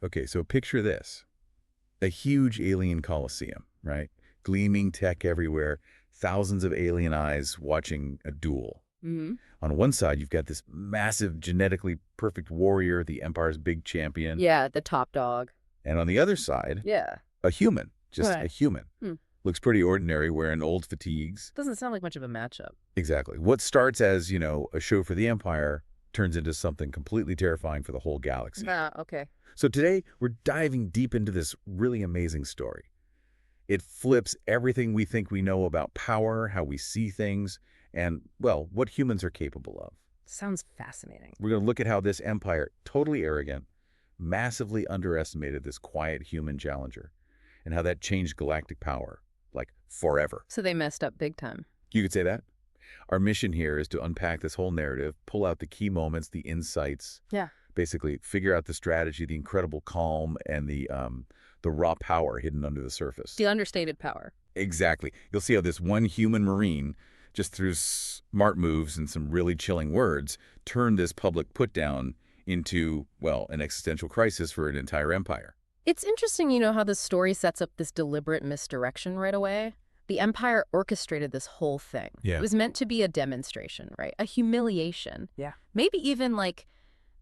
Okay, so picture this. A huge alien Coliseum, right? Gleaming tech everywhere, thousands of alien eyes watching a duel. Hmm. On one side, you've got this massive, genetically perfect warrior, the Empire's big champion. Yeah, the top dog. And on the other side, Yeah. a human, just a Right. human. Hmm. Looks pretty ordinary, wearing old fatigues. Doesn't sound like much of a matchup. Exactly. What starts as, a show for the Empire turns into something completely terrifying for the whole galaxy. Ah, okay. So today, we're diving deep into this really amazing story. It flips everything we think we know about power, how we see things, and, well, what humans are capable of. Sounds fascinating. We're going to look at how this empire, totally arrogant, massively underestimated this quiet human challenger, and how that changed galactic power, like forever. So they messed up big time. You could say that. Our mission here is to unpack this whole narrative, pull out the key moments, the insights, Yeah. basically figure out the strategy, the incredible calm, and the raw power hidden under the surface. The understated power. Exactly. You'll see how this one human Marine, just through smart moves and some really chilling words, turned this public put-down into, well, an existential crisis for an entire empire. It's interesting, how the story sets up this deliberate misdirection right away. The Empire orchestrated this whole thing. Yeah. It was meant to be a demonstration, right? A humiliation. Yeah. Maybe even like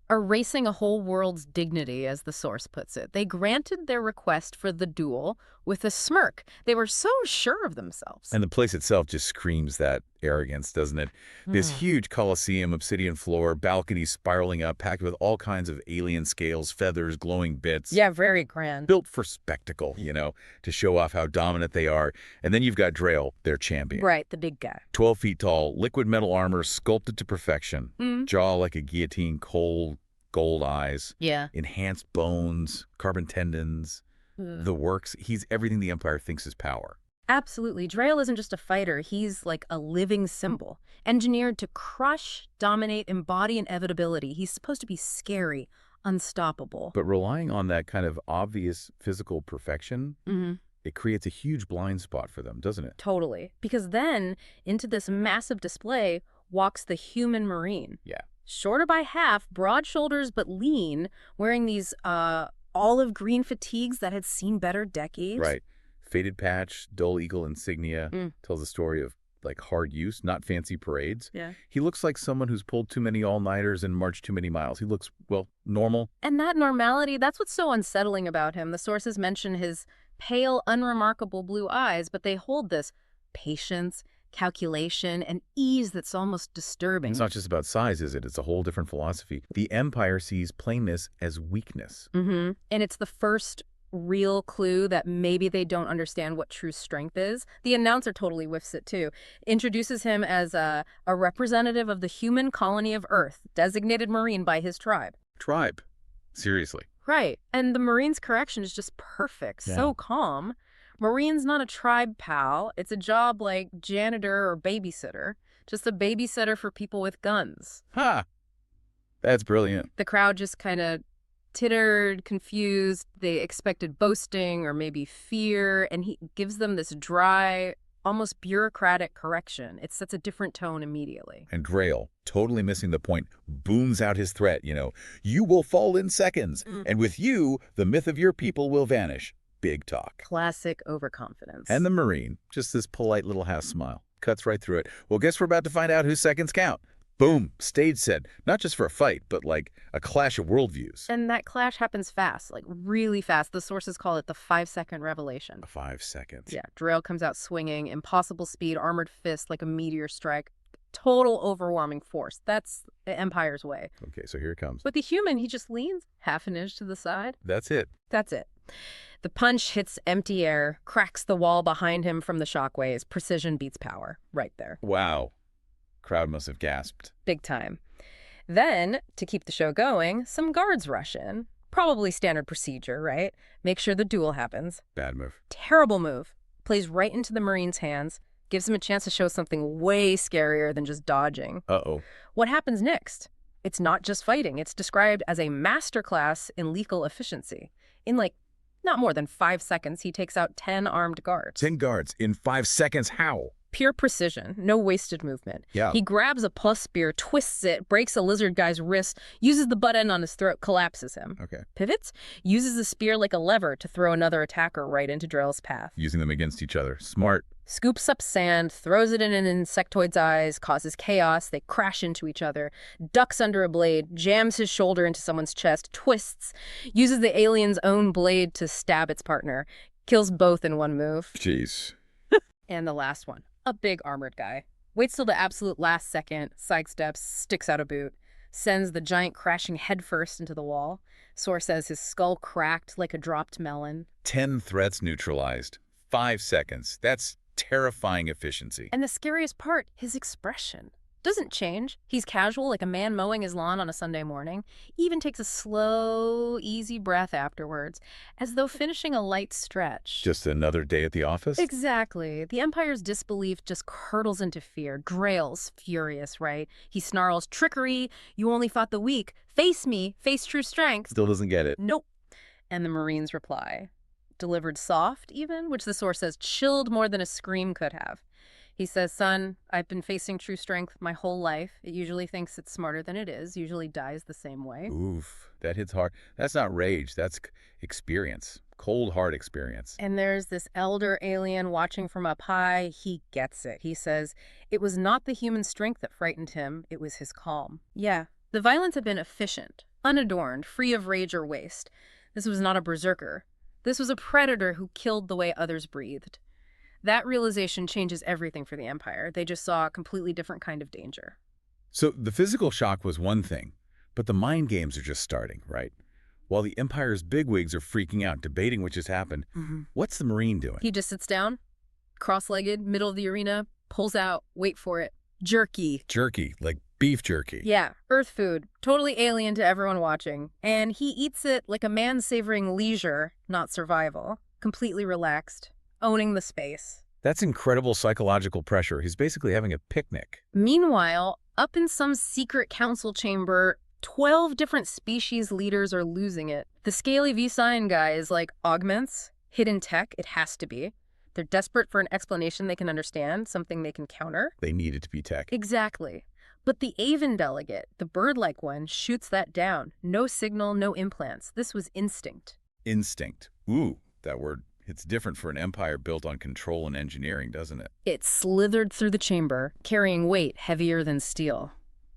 erasing a whole world's dignity, as the source puts it. They granted their request for the duel with a smirk. They were so sure of themselves. And the place itself just screams that arrogance, doesn't it? This huge Coliseum, obsidian floor, balconies spiraling up, packed with all kinds of alien scales, feathers, glowing bits. Yeah, very grand. Built for spectacle, to show off how dominant they are. And then you've got Drael, their champion. Right, the big guy. 12 feet tall, liquid metal armor sculpted to perfection. Jaw like a guillotine, cold, gold eyes. Yeah. Enhanced bones, carbon tendons, the works. He's everything the Empire thinks is power. Absolutely. Drael isn't just a fighter. He's like a living symbol, engineered to crush, dominate, embody inevitability. He's supposed to be scary, unstoppable. But relying on that kind of obvious physical perfection, it creates a huge blind spot for them, doesn't it? Totally. Because then, into this massive display walks the human Marine. Yeah. Shorter by half, broad shoulders but lean, wearing these olive green fatigues that had seen better decades. Right. Faded patch, dull eagle insignia, tells a story of like hard use, not fancy parades. Yeah. He looks like someone who's pulled too many all-nighters and marched too many miles. He looks, well, normal. And that normality, that's what's so unsettling about him. The sources mention his pale, unremarkable blue eyes, but they hold this patience, calculation, and ease that's almost disturbing. It's not just about size, is it? It's a whole different philosophy. The Empire sees plainness as weakness. And it's the first real clue that maybe they don't understand what true strength is. The announcer totally whiffs it too. Introduces him as a representative of the human colony of Earth, designated Marine by his tribe. Tribe. Seriously. Right. And the Marine's correction is just perfect. Yeah. So calm. Marine's not a tribe pal. It's a job like janitor or babysitter. Just a babysitter for people with guns. Ha! That's brilliant. The crowd just kind of tittered, confused. They expected boasting or maybe fear, and he gives them this dry, almost bureaucratic correction. It sets a different tone immediately. And Drael, totally missing the point, booms out his threat, you will fall in seconds, and with you, the myth of your people will vanish. Big talk. Classic overconfidence. And the Marine, just this polite little half smile, cuts right through it. Well, guess we're about to find out whose seconds count. Boom, stage set, not just for a fight, but like a clash of worldviews. And that clash happens fast, like really fast. The sources call it the 5-second revelation. 5 seconds. Yeah, Drael comes out swinging, impossible speed, armored fist like a meteor strike. Total overwhelming force. That's the Empire's way. Okay, so here it comes. But the human, he just leans half an inch to the side. That's it. That's it. The punch hits empty air, cracks the wall behind him from the shockwaves. Precision beats power. Right there. Wow. Crowd must have gasped. Big time. Then, to keep the show going, some guards rush in. Probably standard procedure, right? Make sure the duel happens. Bad move. Terrible move. Plays right into the Marine's hands. Gives him a chance to show something way scarier than just dodging. Uh-oh. What happens next? It's not just fighting. It's described as a masterclass in lethal efficiency. In not more than 5 seconds, he takes out 10 armed guards. 10 guards in 5 seconds. How? Pure precision, no wasted movement. Yeah. He grabs a plus spear, twists it, breaks a lizard guy's wrist, uses the butt end on his throat, collapses him. Okay. Pivots, uses the spear like a lever to throw another attacker right into Drael's path. Using them against each other. Smart. Scoops up sand, throws it in an insectoid's eyes, causes chaos, they crash into each other, ducks under a blade, jams his shoulder into someone's chest, twists, uses the alien's own blade to stab its partner, kills both in one move. Jeez. And the last one, a big armored guy. Waits till the absolute last second, sidesteps, sticks out a boot, sends the giant crashing headfirst into the wall. Source says his skull cracked like a dropped melon. 10 threats neutralized. 5 seconds. That's terrifying efficiency. And the scariest part, his expression. Doesn't change. He's casual like a man mowing his lawn on a Sunday morning. Even takes a slow, easy breath afterwards, as though finishing a light stretch. Just another day at the office? Exactly. The Empire's disbelief just curdles into fear. Drael's furious, right? He snarls, "Trickery! You only fought the weak. Face me. Face true strength." Still doesn't get it. Nope. And the Marines reply. Delivered soft, even, which the source says chilled more than a scream could have. He says, "Son, I've been facing true strength my whole life. It usually thinks it's smarter than it is, usually dies the same way." Oof, that hits hard. That's not rage, that's experience. Cold, hard experience. And there's this elder alien watching from up high. He gets it. He says, it was not the human strength that frightened him, it was his calm. Yeah, the violence had been efficient, unadorned, free of rage or waste. This was not a berserker. This was a predator who killed the way others breathed. That realization changes everything for the Empire. They just saw a completely different kind of danger. So the physical shock was one thing, but the mind games are just starting, right? While the Empire's bigwigs are freaking out, debating what just happened, what's the Marine doing? He just sits down, cross-legged, middle of the arena, pulls out, wait for it, jerky. Jerky, like beef jerky. Yeah, Earth food, totally alien to everyone watching. And he eats it like a man savoring leisure, not survival. Completely relaxed, owning the space. That's incredible psychological pressure. He's basically having a picnic. Meanwhile, up in some secret council chamber, 12 different species leaders are losing it. The scaly V-sign guy is like, augments, hidden tech, it has to be. They're desperate for an explanation they can understand, something they can counter. They need it to be tech. Exactly. But the Aven delegate, the bird-like one, shoots that down. No signal, no implants. This was instinct. Instinct. Ooh, that word. It's different for an empire built on control and engineering, doesn't it? It slithered through the chamber, carrying weight heavier than steel.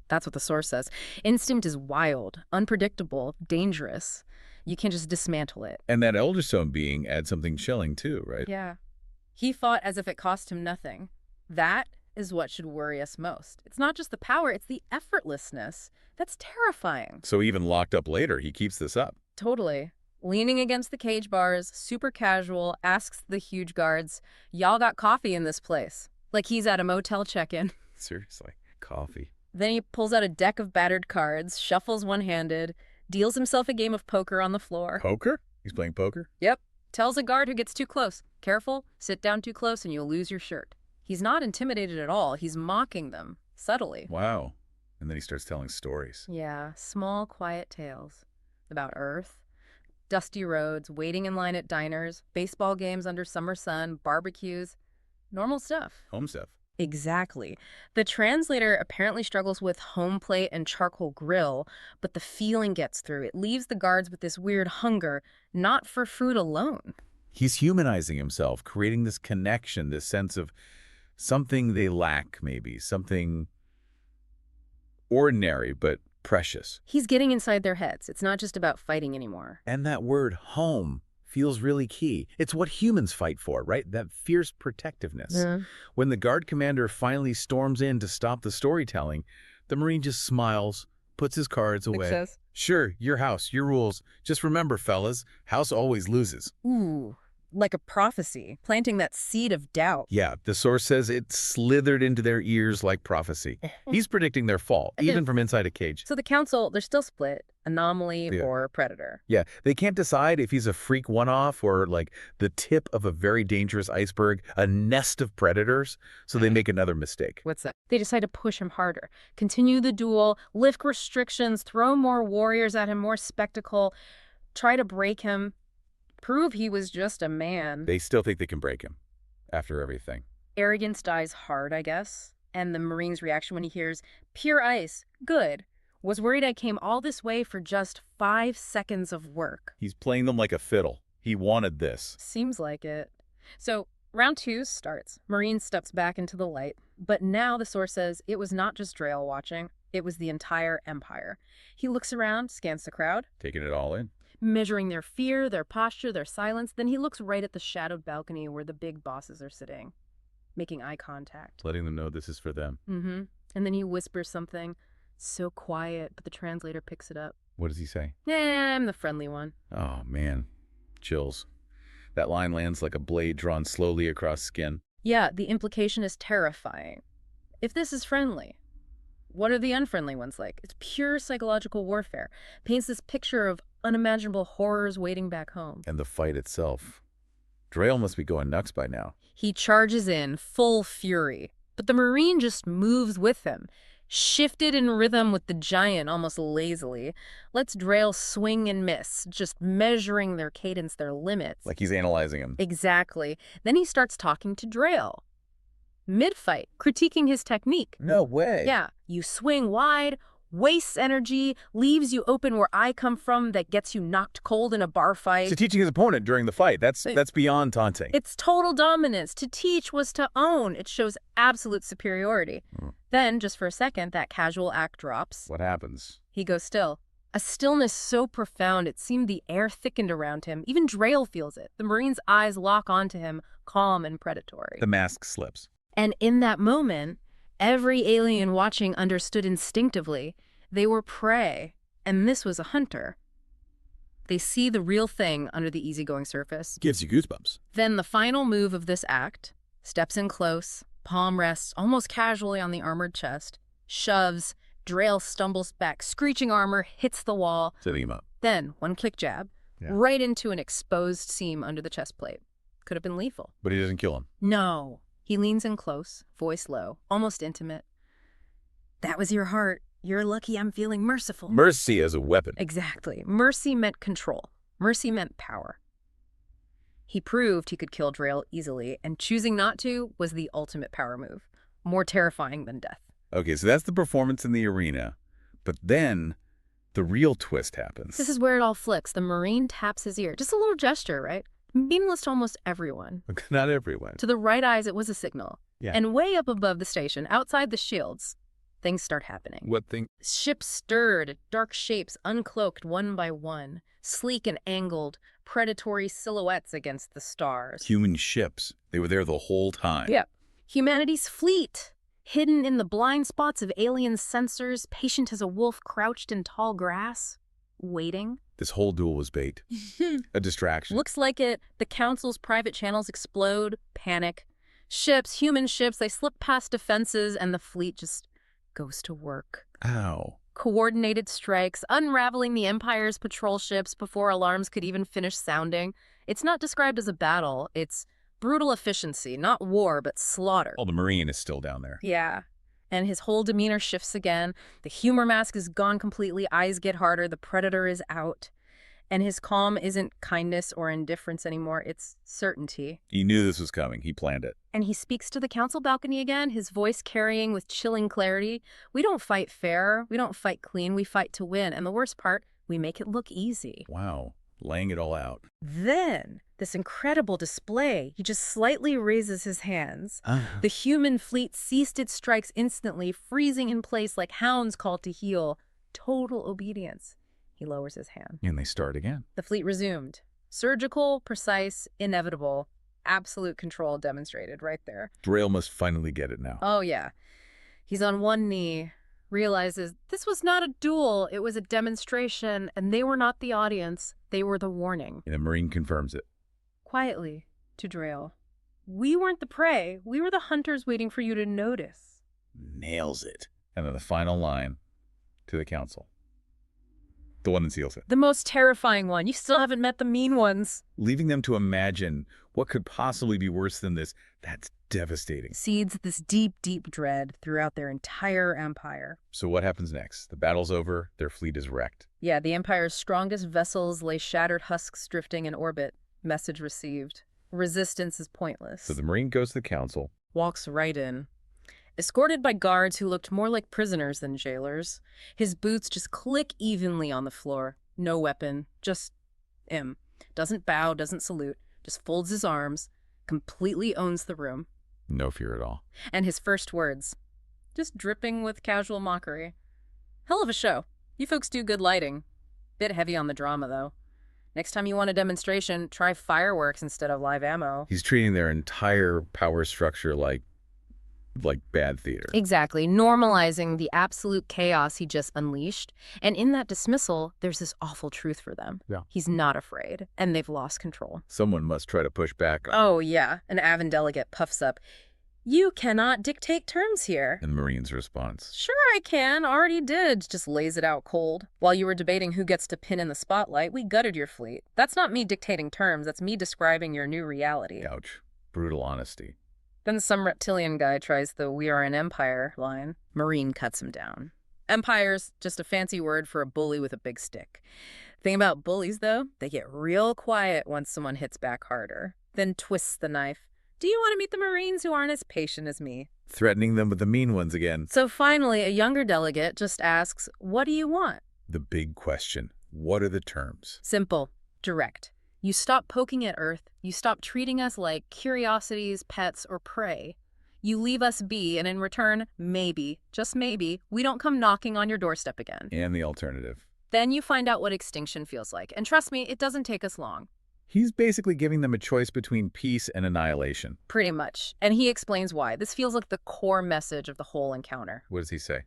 That's what the source says. Instinct is wild, unpredictable, dangerous. You can't just dismantle it. And that Elderstone being adds something chilling too, right? Yeah. He fought as if it cost him nothing. That is what should worry us most. It's not just the power, it's the effortlessness. That's terrifying. So even locked up later, he keeps this up. Totally. Leaning against the cage bars, super casual, asks the huge guards, "Y'all got coffee in this place?" Like he's at a motel check-in. Seriously, coffee. Then he pulls out a deck of battered cards, shuffles one-handed, deals himself a game of poker on the floor. Poker? He's playing poker? Yep. Tells a guard who gets too close, "Careful, sit down too close and you'll lose your shirt." He's not intimidated at all. He's mocking them, subtly. Wow. And then he starts telling stories. Yeah, small, quiet tales about Earth. Dusty roads, waiting in line at diners, baseball games under summer sun, barbecues. Normal stuff. Home stuff. Exactly. The translator apparently struggles with home plate and charcoal grill, but the feeling gets through. It leaves the guards with this weird hunger, not for food alone. He's humanizing himself, creating this connection, this sense of something they lack, maybe, something ordinary but precious. He's getting inside their heads. It's not just about fighting anymore. And that word, home, feels really key. It's what humans fight for, right? That fierce protectiveness. Yeah. When the guard commander finally storms in to stop the storytelling, the Marine just smiles, puts his cards away. Success. Sure, your house, your rules. Just remember, fellas, house always loses. Ooh, like a prophecy, planting that seed of doubt. Yeah, the source says it slithered into their ears like prophecy. He's predicting their fall, even from inside a cage. So the council, they're still split, anomaly or predator. Yeah, they can't decide if he's a freak one-off or like the tip of a very dangerous iceberg, a nest of predators, so they make another mistake. What's that? They decide to push him harder, continue the duel, lift restrictions, throw more warriors at him, more spectacle, try to break him, prove he was just a man. They still think they can break him after everything. Arrogance dies hard, I guess. And the Marine's reaction when he hears, "Pure ice, good," was worried I came all this way for just 5 seconds of work. He's playing them like a fiddle. He wanted this. Seems like it. So, round 2 starts. Marine steps back into the light. But now the source says it was not just Drael watching. It was the entire Empire. He looks around, scans the crowd, Taking it all in. measuring their fear, their posture, their silence. Then he looks right at the shadowed balcony where the big bosses are sitting, making eye contact. Letting them know this is for them. And then he whispers something so quiet, but the translator picks it up. What does he say? Yeah, I'm the friendly one. Oh, man. Chills. That line lands like a blade drawn slowly across skin. Yeah, the implication is terrifying. If this is friendly, what are the unfriendly ones like? It's pure psychological warfare. Paints this picture of unimaginable horrors waiting back home. And the fight itself. Drael must be going nuts by now. He charges in, full fury. But the Marine just moves with him, shifted in rhythm with the giant almost lazily, lets Drael swing and miss, just measuring their cadence, their limits. Like he's analyzing him. Exactly. Then he starts talking to Drael. Mid-fight, critiquing his technique. No way. Yeah, you swing wide, wastes energy, leaves you open where I come from, that gets you knocked cold in a bar fight. So teaching his opponent during the fight, that's beyond taunting. It's total dominance. To teach was to own. It shows absolute superiority. Then, just for a second, that casual act drops. What happens? He goes still. A stillness so profound it seemed the air thickened around him. Even Drael feels it. The Marine's eyes lock onto him, calm and predatory. The mask slips. And in that moment, every alien watching understood instinctively they were prey, and this was a hunter. They see the real thing under the easygoing surface. Gives you goosebumps. Then the final move of this act, steps in close, palm rests almost casually on the armored chest, shoves, Drael stumbles back, screeching armor, hits the wall. Setting him up. Then, one quick jab, right into an exposed seam under the chest plate. Could have been lethal. But he doesn't kill him. No. He leans in close, voice low, almost intimate. "That was your heart. You're lucky I'm feeling merciful." Mercy as a weapon. Exactly. Mercy meant control. Mercy meant power. He proved he could kill Drael easily, and choosing not to was the ultimate power move. More terrifying than death. Okay, so that's the performance in the arena. But then the real twist happens. This is where it all flicks. The Marine taps his ear. Just a little gesture, right? Meaningless to almost everyone. Not everyone. To the right eyes, it was a signal. Yeah. And way up above the station, outside the shields, things start happening. What thing? Ships stirred, dark shapes uncloaked one by one, sleek and angled, predatory silhouettes against the stars. Human ships. They were there the whole time. Yep. Humanity's fleet, hidden in the blind spots of alien sensors, patient as a wolf crouched in tall grass, waiting. This whole duel was bait. A distraction. Looks like it. The Council's private channels explode, panic. Ships, human ships, they slip past defenses, and the fleet just goes to work. Ow. Coordinated strikes, unraveling the Empire's patrol ships before alarms could even finish sounding. It's not described as a battle. It's brutal efficiency, not war, but slaughter. Oh, the Marine is still down there. Yeah. And his whole demeanor shifts again. The humor mask is gone completely. Eyes get harder. The predator is out. And his calm isn't kindness or indifference anymore. It's certainty. He knew this was coming. He planned it. And he speaks to the council balcony again, his voice carrying with chilling clarity. "We don't fight fair. We don't fight clean. We fight to win. And the worst part, we make it look easy." Wow. Laying it all out. Then, this incredible display, he just slightly raises his hands. The human fleet ceased its strikes instantly, freezing in place like hounds called to heel. Total obedience. He lowers his hand. And they start again. The fleet resumed. Surgical, precise, inevitable. Absolute control demonstrated right there. Drael must finally get it now. Oh, yeah. He's on one knee, realizes this was not a duel, it was a demonstration, and they were not the audience, they were the warning. And the Marine confirms it. Quietly, to Drael. "We weren't the prey, we were the hunters waiting for you to notice." Nails it. And then the final line to the council. The one that seals it. The most terrifying one. You still haven't met the mean ones. Leaving them to imagine what could possibly be worse than this. That's devastating. Seeds this deep, deep dread throughout their entire empire. So what happens next? The battle's over. Their fleet is wrecked. Yeah, the Empire's strongest vessels lay shattered husks drifting in orbit. Message received. Resistance is pointless. So the Marine goes to the council, walks right in, escorted by guards who looked more like prisoners than jailers. His boots just click evenly on the floor. No weapon, just him. Doesn't bow, doesn't salute, just folds his arms, completely owns the room. No fear at all. And his first words, just dripping with casual mockery. Hell of a show. You folks do good lighting. Bit heavy on the drama, though. Next time you want a demonstration, try fireworks instead of live ammo. He's treating their entire power structure like bad theater. Exactly, normalizing the absolute chaos he just unleashed. And in that dismissal, there's this awful truth for them. Yeah. He's not afraid, and they've lost control. Someone must try to push back on Oh, yeah. An Avon delegate puffs up. You cannot dictate terms here. the Marine's response. Sure I can, already did, just lays it out cold. While you were debating who gets to pin in the spotlight, we gutted your fleet. That's not me dictating terms, that's me describing your new reality. Ouch. Brutal honesty. Then some reptilian guy tries the "we are an empire" line. Marine cuts him down. Empire's just a fancy word for a bully with a big stick. Thing about bullies, though, they get real quiet once someone hits back harder. Then twists the knife. Do you want to meet the Marines who aren't as patient as me? Threatening them with the mean ones again. So finally, a younger delegate just asks, what do you want? The big question. What are the terms? Simple. Direct. You stop poking at Earth. You stop treating us like curiosities, pets, or prey. You leave us be, and in return, maybe, just maybe, we don't come knocking on your doorstep again. And the alternative. Then you find out what extinction feels like. And trust me, it doesn't take us long. He's basically giving them a choice between peace and annihilation. Pretty much. And he explains why. This feels like the core message of the whole encounter. What does he say?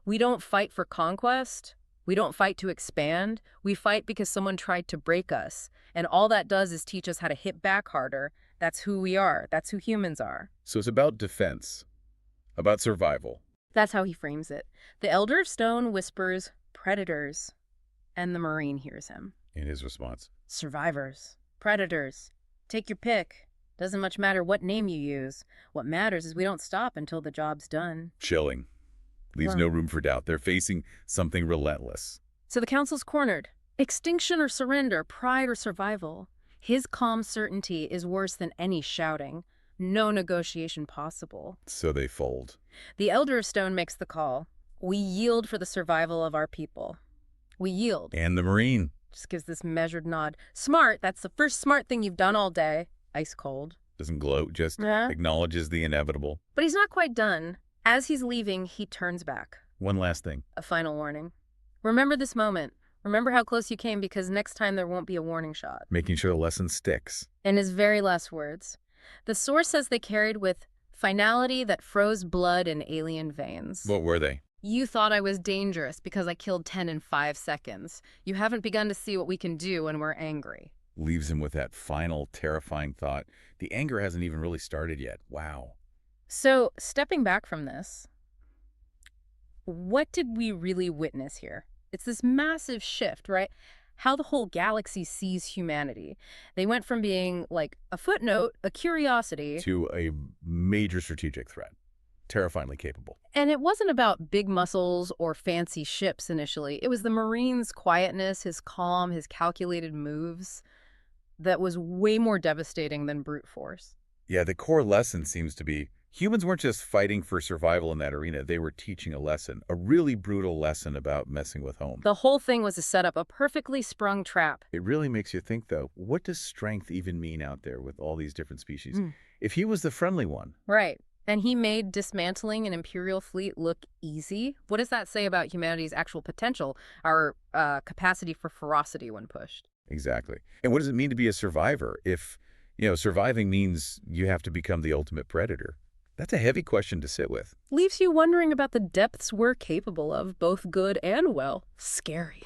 We don't fight for conquest. We don't fight to expand. We fight because someone tried to break us. And all that does is teach us how to hit back harder. That's who we are. That's who humans are. So it's about defense. About survival. That's how he frames it. The Elder of Stone whispers, predators. And the Marine hears him. In his response. Survivors. Predators. Take your pick. Doesn't much matter what name you use. What matters is we don't stop until the job's done. Chilling. Leaves no room for doubt. They're facing something relentless. So the council's cornered. Extinction or surrender, pride or survival. His calm certainty is worse than any shouting. No negotiation possible. So they fold. The Elder of Stone makes the call. We yield for the survival of our people. We yield. And the Marine. Just gives this measured nod. Smart, that's the first smart thing you've done all day. Ice cold. Doesn't gloat, just acknowledges the inevitable. But he's not quite done. As he's leaving, he turns back. One last thing. A final warning. Remember this moment. Remember how close you came, because next time there won't be a warning shot. Making sure the lesson sticks. In his very last words. The source says they carried with finality that froze blood in alien veins. What were they? You thought I was dangerous because I killed 10 in 5 seconds. You haven't begun to see what we can do when we're angry. Leaves him with that final, terrifying thought. The anger hasn't even really started yet. Wow. So, stepping back from this, what did we really witness here? It's this massive shift, right? How the whole galaxy sees humanity. They went from being like a footnote, a curiosity, to a major strategic threat. Terrifyingly capable. And it wasn't about big muscles or fancy ships initially. It was the Marine's quietness, his calm, his calculated moves that was way more devastating than brute force. Yeah, the core lesson seems to be humans weren't just fighting for survival in that arena. They were teaching a lesson, a really brutal lesson about messing with home. The whole thing was to set up a perfectly sprung trap. It really makes you think, though, what does strength even mean out there with all these different species? If he was the friendly one. Right. And he made dismantling an Imperial fleet look easy. What does that say about humanity's actual potential, our capacity for ferocity when pushed? Exactly. And what does it mean to be a survivor if, surviving means you have to become the ultimate predator? That's a heavy question to sit with. Leaves you wondering about the depths we're capable of, both good and well. Scary.